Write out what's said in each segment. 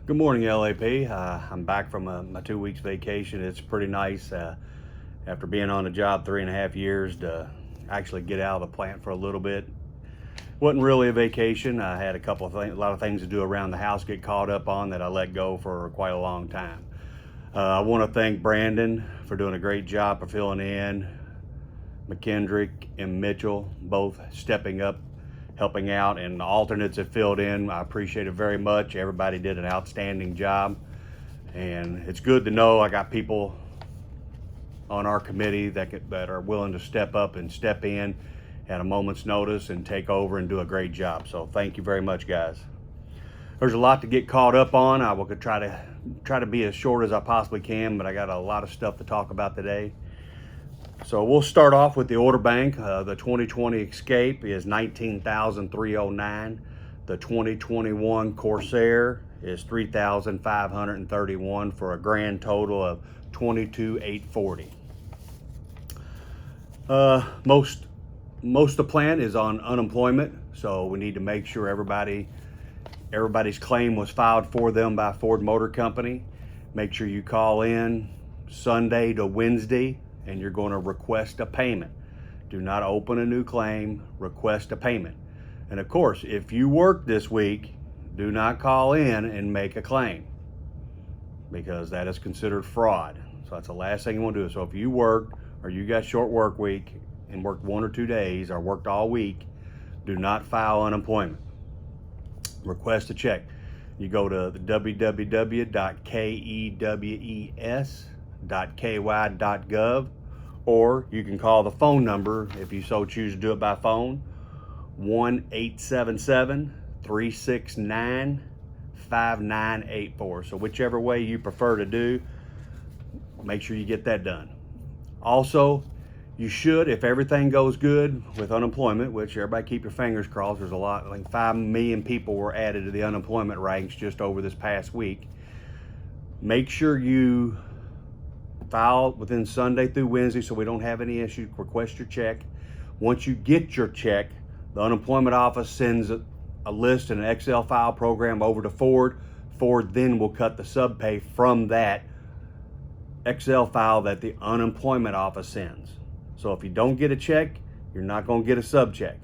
Good morning, LAP. I'm back from my 2 weeks vacation. It's pretty nice after being on the job 3.5 years to actually get out of the plant for a little bit. Wasn't really a vacation. I had a lot of things to do around the house, get caught up on that I let go for quite a long time. I want to thank Brandon for doing a great job for filling in. McKendrick and Mitchell both stepping up, helping out, and the alternates that filled in. I appreciate it very much. Everybody did an outstanding job, and it's good to know I got people on our committee that are willing to step up and step in at a moment's notice and take over and do a great job. So thank you very much, guys. There's a lot to get caught up on. I will try to be as short as I possibly can, but I got a lot of stuff to talk about today. So we'll start off with the order bank. The 2020 Escape is $19,309. The 2021 Corsair is $3,531 for a grand total of $22,840. Most of the plant is on unemployment, so we need to make sure everybody's claim was filed for them by Ford Motor Company. Make sure you call in Sunday to Wednesday, and you're going to request a payment. Do not open a new claim, request a payment. And of course, if you work this week, do not call in and make a claim, because that is considered fraud. So that's the last thing you want to do. So if you worked or you got short work week and worked 1 or 2 days or worked all week, do not file unemployment. Request a check. You go to the www.kewes.ky.gov, or you can call the phone number if you so choose to do it by phone, 1-877-369-5984. So whichever way you prefer to do, make sure you get that done. Also, you should, if everything goes good with unemployment, which everybody keep your fingers crossed, there's a lot, like 5 million people were added to the unemployment ranks just over this past week. Make sure you file within Sunday through Wednesday so we don't have any issues. Request your check. Once you get your check, the unemployment office sends a list and an Excel file program over to Ford. Ford then will cut the subpay from that Excel file that the unemployment office sends. So if you don't get a check, you're not going to get a sub check.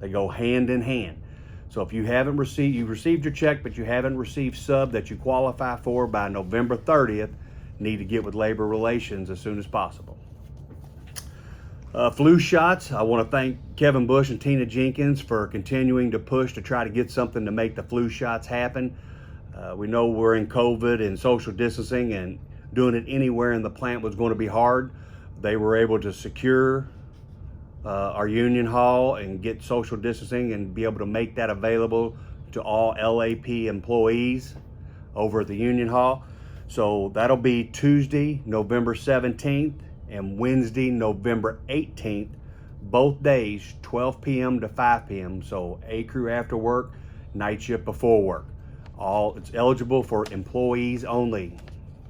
They go hand in hand. So if you received your check, but you haven't received sub that you qualify for by November 30th, need to get with Labor Relations as soon as possible. Flu shots. I want to thank Kevin Bush and Tina Jenkins for continuing to push to try to get something to make the flu shots happen. We know we're in COVID and social distancing, and doing it anywhere in the plant was going to be hard. They were able to secure our union hall and get social distancing and be able to make that available to all LAP employees over at the union hall. So that'll be Tuesday, November 17th and Wednesday, November 18th, both days, 12 p.m. to 5 p.m. So A crew after work, night shift before work. It's eligible for employees only.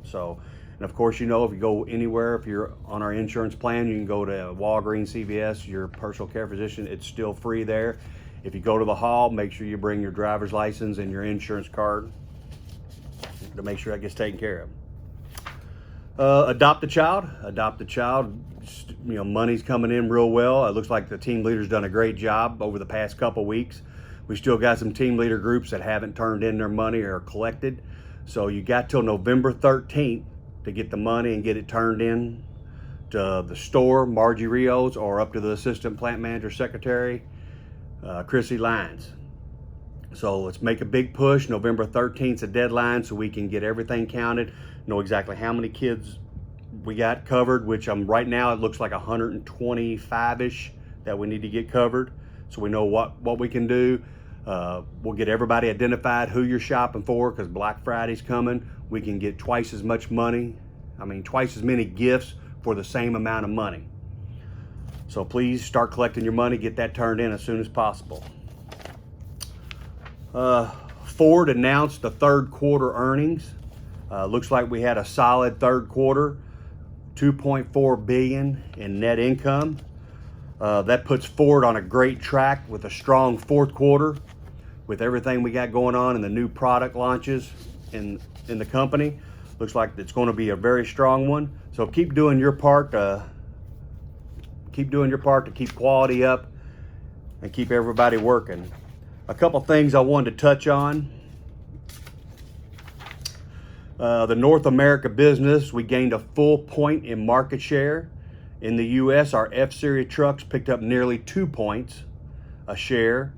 So, and of course, you know, if you go anywhere, if you're on our insurance plan, you can go to Walgreens, CVS, your personal care physician, it's still free there. If you go to the hall, make sure you bring your driver's license and your insurance card to make sure that gets taken care of. Adopt a child. You know, money's coming in real well. It looks like the team leader's done a great job over the past couple weeks. We still got some team leader groups that haven't turned in their money or collected. So you got till November 13th to get the money and get it turned in to the store, Margie Rios, or up to the assistant plant manager secretary, Chrissy Lyons. So let's make a big push. November 13th is a deadline so we can get everything counted, know exactly how many kids we got covered, which right now it looks like 125-ish that we need to get covered. So we know what we can do. We'll get everybody identified who you're shopping for, because Black Friday's coming. We can get twice as much money, twice as many gifts for the same amount of money. So please start collecting your money, get that turned in as soon as possible. Ford announced the third quarter earnings. Looks like we had a solid third quarter, $2.4 billion in net income. That puts Ford on a great track with a strong fourth quarter with everything we got going on and the new product launches. in the company. Looks like it's going to be a very strong one. So keep doing your part to keep quality up and keep everybody working. A couple things I wanted to touch on. The North America business, we gained a full point in market share. In the US, our F-Series trucks picked up nearly 2 points a share.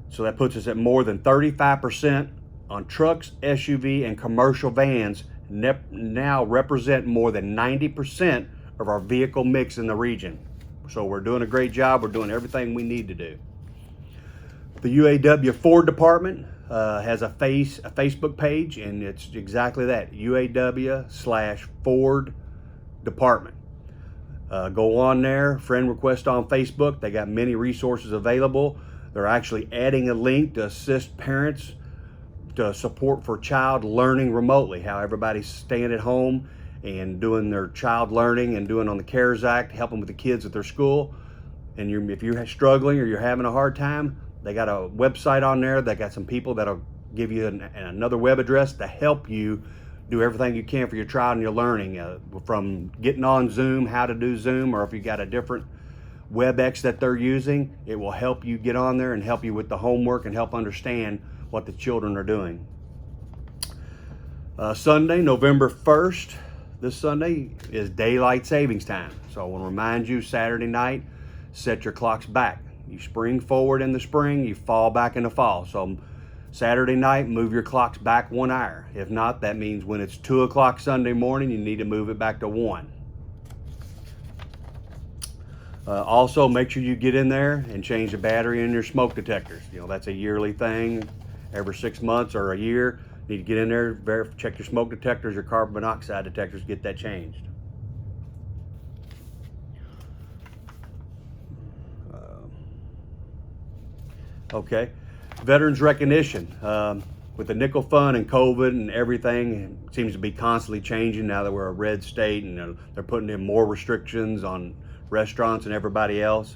So that puts us at more than 35% on trucks, SUV, and commercial vans now represent more than 90% of our vehicle mix in the region. So we're doing a great job. We're doing everything we need to do. The UAW Ford department has a Facebook page, and it's exactly that, UAW/Ford department. Go on there, friend request on Facebook. They got many resources available. They're actually adding a link to assist parents to support for child learning remotely, how everybody's staying at home and doing their child learning and doing on the CARES Act, helping with the kids at their school. And if you're struggling or you're having a hard time, they got a website on there. They got some people that'll give you another web address to help you do everything you can for your child and your learning, from getting on Zoom, how to do Zoom, or if you got a different WebEx that they're using, it will help you get on there and help you with the homework and help understand what the children are doing. Sunday, November 1st, this Sunday is daylight savings time. So I want to remind you, Saturday night, set your clocks back. You spring forward in the spring, you fall back in the fall. So Saturday night, move your clocks back 1 hour. If not, that means when it's 2 o'clock Sunday morning, you need to move it back to 1. Also, make sure you get in there and change the battery in your smoke detectors. You know, that's a yearly thing. Every 6 months or a year, you need to get in there, check your smoke detectors, your carbon monoxide detectors, get that changed. Okay, veterans recognition. With the nickel fund and COVID and everything, it seems to be constantly changing now that we're a red state, and they're putting in more restrictions on restaurants and everybody else.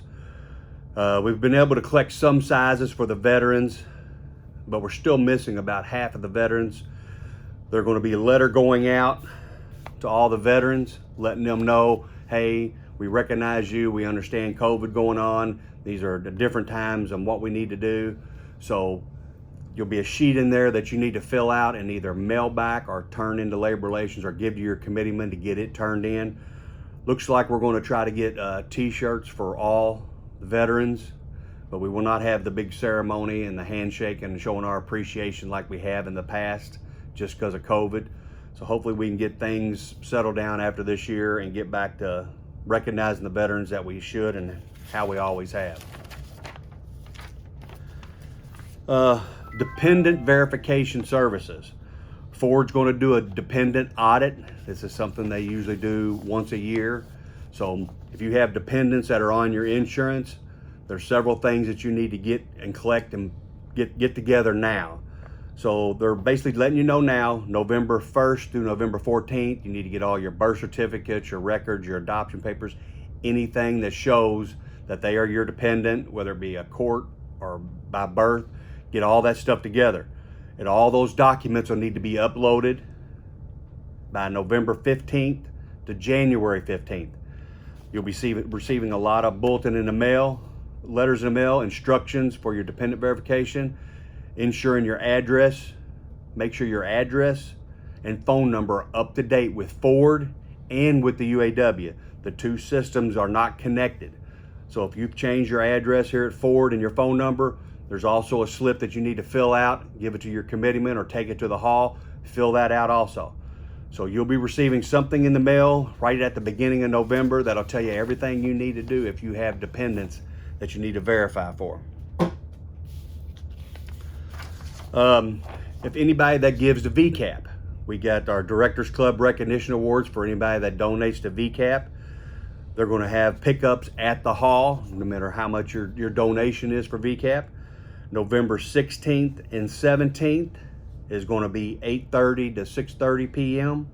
We've been able to collect some sizes for the veterans, but we're still missing about half of the veterans. There's going to be a letter going out to all the veterans, letting them know, hey, we recognize you, we understand COVID going on. These are the different times and what we need to do. So you'll be a sheet in there that you need to fill out and either mail back or turn into Labor Relations or give to your committeeman to get it turned in. Looks like we're going to try to get t-shirts for all the veterans, but we will not have the big ceremony and the handshake and showing our appreciation like we have in the past just because of COVID. So hopefully we can get things settled down after this year and get back to recognizing the veterans that we should and how we always have. Dependent verification services. Ford's going to do a dependent audit. This is something they usually do once a year. So if you have dependents that are on your insurance, there's several things that you need to get and collect and get together now. So they're basically letting you know now, November 1st through November 14th, you need to get all your birth certificates, your records, your adoption papers, anything that shows that they are your dependent, whether it be a court or by birth, get all that stuff together. And all those documents will need to be uploaded by November 15th to January 15th. You'll be receiving a lot of bulletin in the mail, letters in the mail, instructions for your dependent verification, ensuring your address. Make sure your address and phone number are up to date with Ford and with the UAW. The two systems are not connected. So if you've changed your address here at Ford and your phone number, there's also a slip that you need to fill out, give it to your committeeman or take it to the hall, fill that out also. So you'll be receiving something in the mail right at the beginning of November that'll tell you everything you need to do if you have dependents that you need to verify for. If anybody that gives to VCAP, we got our Directors Club Recognition Awards for anybody that donates to VCAP. They're going to have pickups at the hall, no matter how much your donation is for VCAP. November 16th and 17th is going to be 8:30 to 6:30 p.m.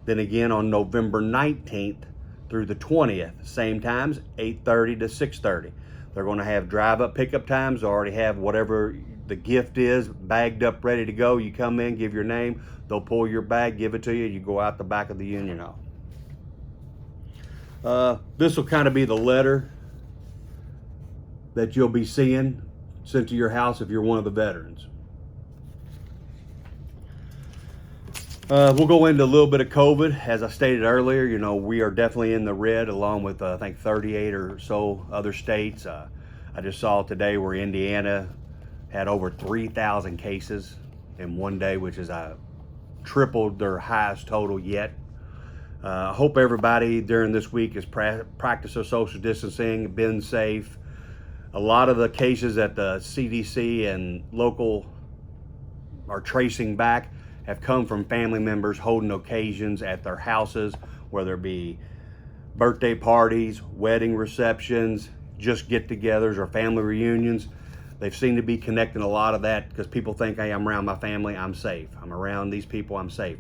Then again on November 19th through the 20th, same times, 8:30 to 6:30. They're going to have drive-up pickup times. They already have whatever the gift is bagged up, ready to go. You come in, give your name, they'll pull your bag, give it to you, you go out the back of the Union Hall. This will kind of be the letter that you'll be seeing sent to your house if you're one of the veterans. We'll go into a little bit of COVID. As I stated earlier, you know, we are definitely in the red along with I think 38 or so other states. I just saw today where Indiana had over 3,000 cases in one day, which is tripled their highest total yet. I hope everybody during this week has practiced their social distancing, been safe. A lot of the cases that the CDC and local are tracing back have come from family members holding occasions at their houses, whether it be birthday parties, wedding receptions, just get-togethers or family reunions. They've seemed to be connecting a lot of that because people think, hey, I'm around my family, I'm safe. I'm around these people, I'm safe.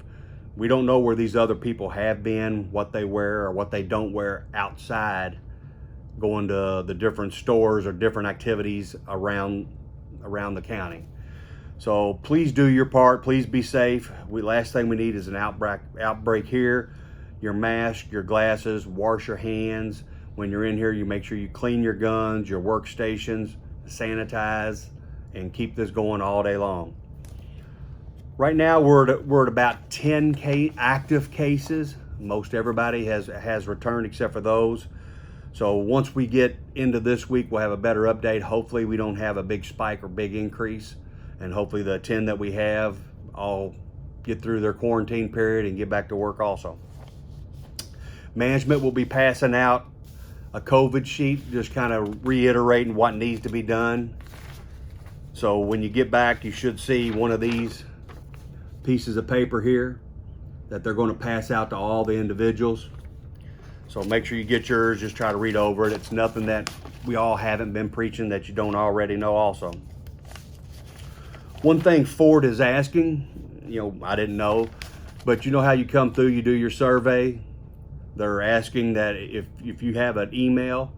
We don't know where these other people have been, what they wear or what they don't wear outside, going to the different stores or different activities around the county. So please do your part. Please be safe. Last thing we need is an outbreak here. Your mask, your glasses, wash your hands. When you're in here, you make sure you clean your guns, your workstations, sanitize, and keep this going all day long. Right now, we're at about 10 active cases. Most everybody has returned except for those. So once we get into this week, we'll have a better update. Hopefully we don't have a big spike or big increase. And hopefully the 10 that we have all get through their quarantine period and get back to work also. Management will be passing out a COVID sheet, just kind of reiterating what needs to be done. So when you get back, you should see one of these pieces of paper here that they're going to pass out to all the individuals. So make sure you get yours, just try to read over it. It's nothing that we all haven't been preaching that you don't already know also. One thing Ford is asking, you know, I didn't know, but you know how you come through, you do your survey. They're asking that if you have an email,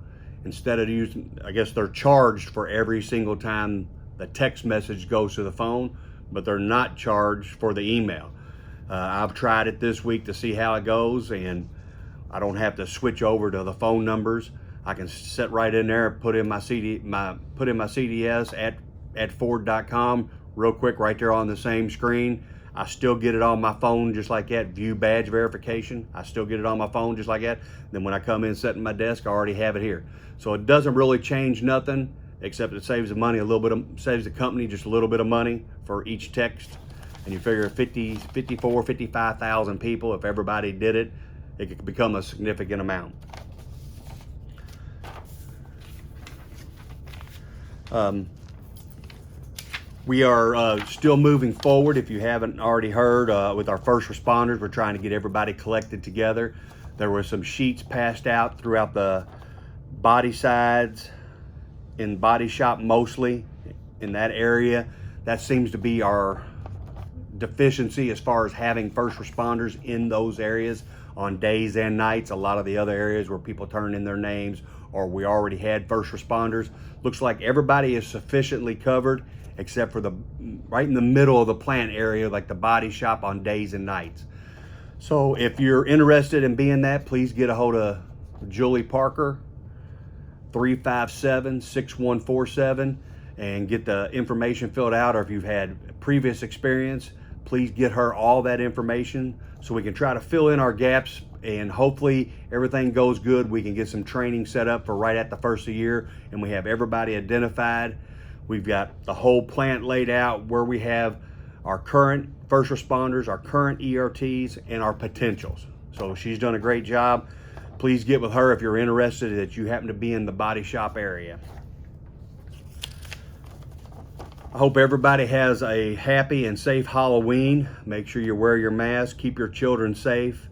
instead of using, I guess they're charged for every single time the text message goes to the phone, but they're not charged for the email. I've tried it this week to see how it goes, and I don't have to switch over to the phone numbers. I can sit right in there, put in my CDS at Ford.com real quick right there on the same screen. I still get it on my phone just like that. View badge verification. I still get it on my phone just like that. Then when I come in, sit at my desk, I already have it here. So it doesn't really change nothing, except it saves the money a little bit, saves the company just a little bit of money for each text. And you figure 55,000 people, if everybody did it, it could become a significant amount. We are still moving forward. If you haven't already heard, with our first responders, we're trying to get everybody collected together. There were some sheets passed out throughout the body sides, in body shop mostly, in that area. That seems to be our deficiency as far as having first responders in those areas on days and nights. A lot of the other areas where people turn in their names or we already had first responders. Looks like everybody is sufficiently covered except for right in the middle of the plant area, like the body shop on days and nights. So if you're interested in being that, please get a hold of Julie Parker, 357-6147, and get the information filled out. Or if you've had previous experience, please get her all that information so we can try to fill in our gaps, and hopefully everything goes good. We can get some training set up for right at the first of the year, and we have everybody identified. We've got the whole plant laid out where we have our current first responders, our current ERTs, and our potentials. So she's done a great job. Please get with her if you're interested, that you happen to be in the body shop area. I hope everybody has a happy and safe Halloween. Make sure you wear your mask, keep your children safe.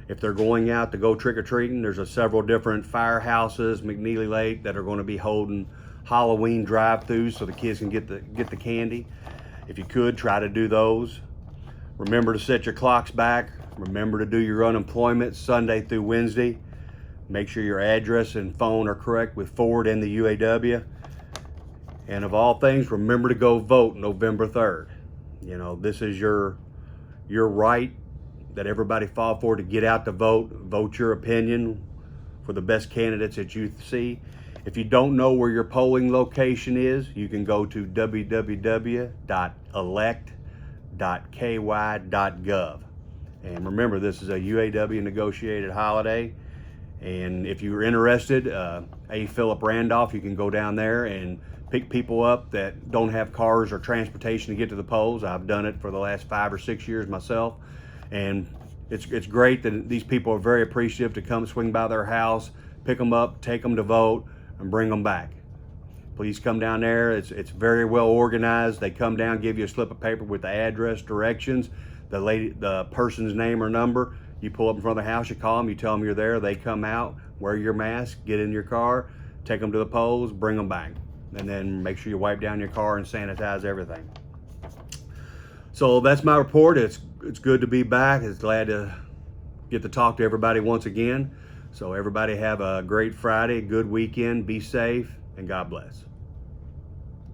If they're going out to go trick-or-treating, there's several different firehouses, McNeely Lake, that are going to be holding Halloween drive-throughs so the kids can get the candy. If you could, try to do those. Remember to set your clocks back. Remember to do your unemployment Sunday through Wednesday. Make sure your address and phone are correct with Ford and the UAW. And of all things, remember to go vote November 3rd. You know, this is your right that everybody fought for, to get out to vote. Vote your opinion for the best candidates that you see. If you don't know where your polling location is, you can go to www.elect.ky.gov. And remember, this is a UAW negotiated holiday. And if you're interested, A. Philip Randolph, you can go down there and pick people up that don't have cars or transportation to get to the polls. I've done it for the last 5 or 6 years myself. And it's great that these people are very appreciative to come swing by their house, pick them up, take them to vote, and bring them back. Please come down there. It's very well organized. They come down, give you a slip of paper with the address, directions, the person's name or number. You pull up in front of the house, you call them, you tell them you're there. They come out, wear your mask, get in your car, take them to the polls, bring them back. And then make sure you wipe down your car and sanitize everything. So that's my report. It's good to be back. It's glad to get to talk to everybody once again. So everybody have a great Friday, good weekend, be safe, and God bless.